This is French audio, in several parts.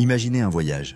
Imaginez un voyage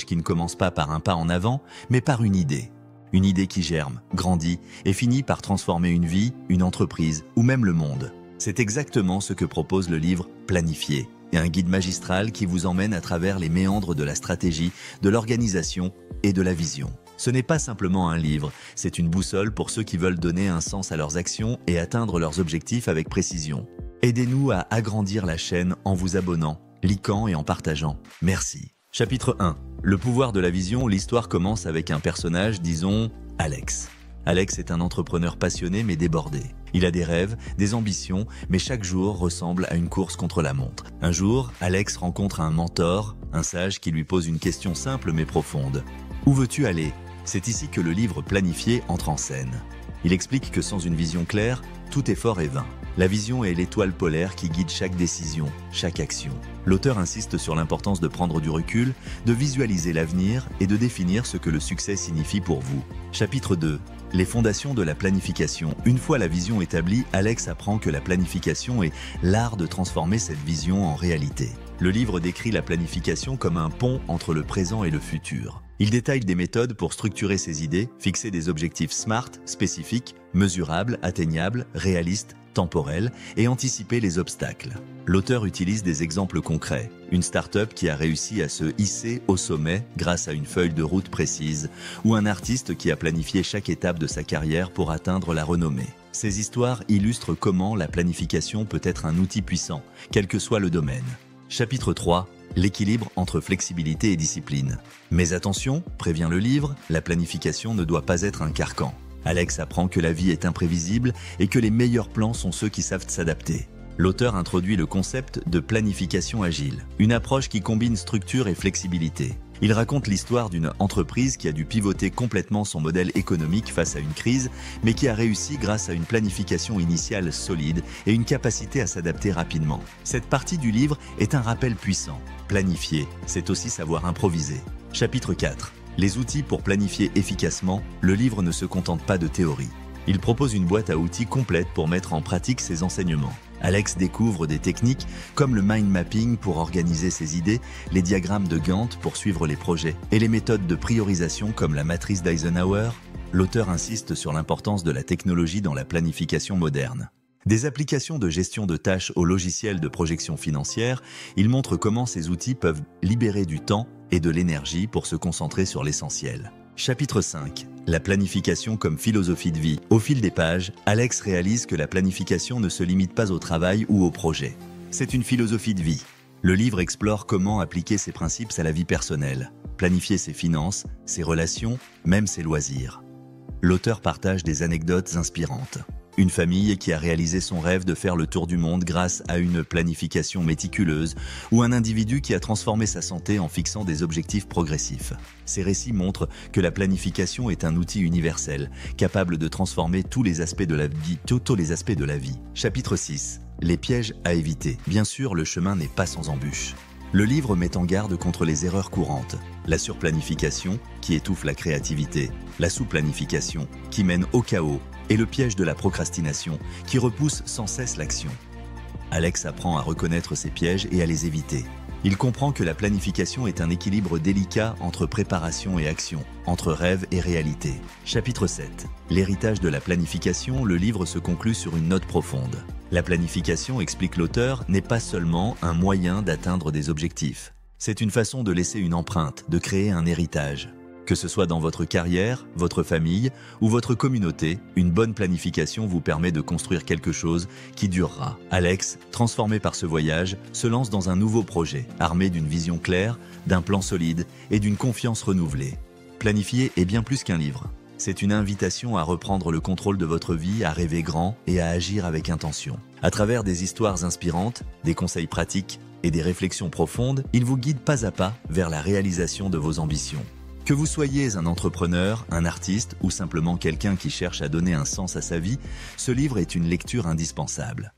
qui ne commence pas par un pas en avant, mais par une idée qui germe, grandit et finit par transformer une vie, une entreprise ou même le monde. C'est exactement ce que propose le livre Planifier, et un guide magistral qui vous emmène à travers les méandres de la stratégie, de l'organisation et de la vision. Ce n'est pas simplement un livre, c'est une boussole pour ceux qui veulent donner un sens à leurs actions et atteindre leurs objectifs avec précision. Aidez-nous à agrandir la chaîne en vous abonnant, likant et en partageant. Merci. Chapitre 1. Le pouvoir de la vision. L'histoire commence avec un personnage, disons, Alex. Alex est un entrepreneur passionné mais débordé. Il a des rêves, des ambitions, mais chaque jour ressemble à une course contre la montre. Un jour, Alex rencontre un mentor, un sage qui lui pose une question simple mais profonde. Où veux-tu aller ? C'est ici que le livre Planifier entre en scène. Il explique que sans une vision claire, tout effort est vain. La vision est l'étoile polaire qui guide chaque décision, chaque action. L'auteur insiste sur l'importance de prendre du recul, de visualiser l'avenir et de définir ce que le succès signifie pour vous. Chapitre 2. Les fondations de la planification. Une fois la vision établie, Alex apprend que la planification est l'art de transformer cette vision en réalité. Le livre décrit la planification comme un pont entre le présent et le futur. Il détaille des méthodes pour structurer ses idées, fixer des objectifs SMART, spécifiques, mesurables, atteignables, réalistes, temporels et anticiper les obstacles. L'auteur utilise des exemples concrets. Une start-up qui a réussi à se hisser au sommet grâce à une feuille de route précise ou un artiste qui a planifié chaque étape de sa carrière pour atteindre la renommée. Ces histoires illustrent comment la planification peut être un outil puissant, quel que soit le domaine. Chapitre 3. L'équilibre entre flexibilité et discipline. Mais attention, prévient le livre, la planification ne doit pas être un carcan. Alex apprend que la vie est imprévisible et que les meilleurs plans sont ceux qui savent s'adapter. L'auteur introduit le concept de planification agile, une approche qui combine structure et flexibilité. Il raconte l'histoire d'une entreprise qui a dû pivoter complètement son modèle économique face à une crise, mais qui a réussi grâce à une planification initiale solide et une capacité à s'adapter rapidement. Cette partie du livre est un rappel puissant. Planifier, c'est aussi savoir improviser. Chapitre 4. Les outils pour planifier efficacement. Le livre ne se contente pas de théorie. Il propose une boîte à outils complète pour mettre en pratique ses enseignements. Alex découvre des techniques comme le mind mapping pour organiser ses idées, les diagrammes de Gantt pour suivre les projets et les méthodes de priorisation comme la matrice d'Eisenhower. L'auteur insiste sur l'importance de la technologie dans la planification moderne. Des applications de gestion de tâches aux logiciels de projection financière, il montre comment ces outils peuvent libérer du temps et de l'énergie pour se concentrer sur l'essentiel. Chapitre 5. La planification comme philosophie de vie. Au fil des pages, Alex réalise que la planification ne se limite pas au travail ou au projet. C'est une philosophie de vie. Le livre explore comment appliquer ces principes à la vie personnelle, planifier ses finances, ses relations, même ses loisirs. L'auteur partage des anecdotes inspirantes. Une famille qui a réalisé son rêve de faire le tour du monde grâce à une planification méticuleuse ou un individu qui a transformé sa santé en fixant des objectifs progressifs. Ces récits montrent que la planification est un outil universel, capable de transformer tous les aspects de la vie. Chapitre 6. Les pièges à éviter. Bien sûr, le chemin n'est pas sans embûches. Le livre met en garde contre les erreurs courantes. La surplanification, qui étouffe la créativité. La sous-planification, qui mène au chaos. Et le piège de la procrastination, qui repousse sans cesse l'action. Alex apprend à reconnaître ces pièges et à les éviter. Il comprend que la planification est un équilibre délicat entre préparation et action, entre rêve et réalité. Chapitre 7. L'héritage de la planification. Le livre se conclut sur une note profonde. La planification, explique l'auteur, n'est pas seulement un moyen d'atteindre des objectifs. C'est une façon de laisser une empreinte, de créer un héritage. Que ce soit dans votre carrière, votre famille ou votre communauté, une bonne planification vous permet de construire quelque chose qui durera. Alex, transformé par ce voyage, se lance dans un nouveau projet, armé d'une vision claire, d'un plan solide et d'une confiance renouvelée. Planifier est bien plus qu'un livre. C'est une invitation à reprendre le contrôle de votre vie, à rêver grand et à agir avec intention. À travers des histoires inspirantes, des conseils pratiques et des réflexions profondes, il vous guide pas à pas vers la réalisation de vos ambitions. Que vous soyez un entrepreneur, un artiste ou simplement quelqu'un qui cherche à donner un sens à sa vie, ce livre est une lecture indispensable.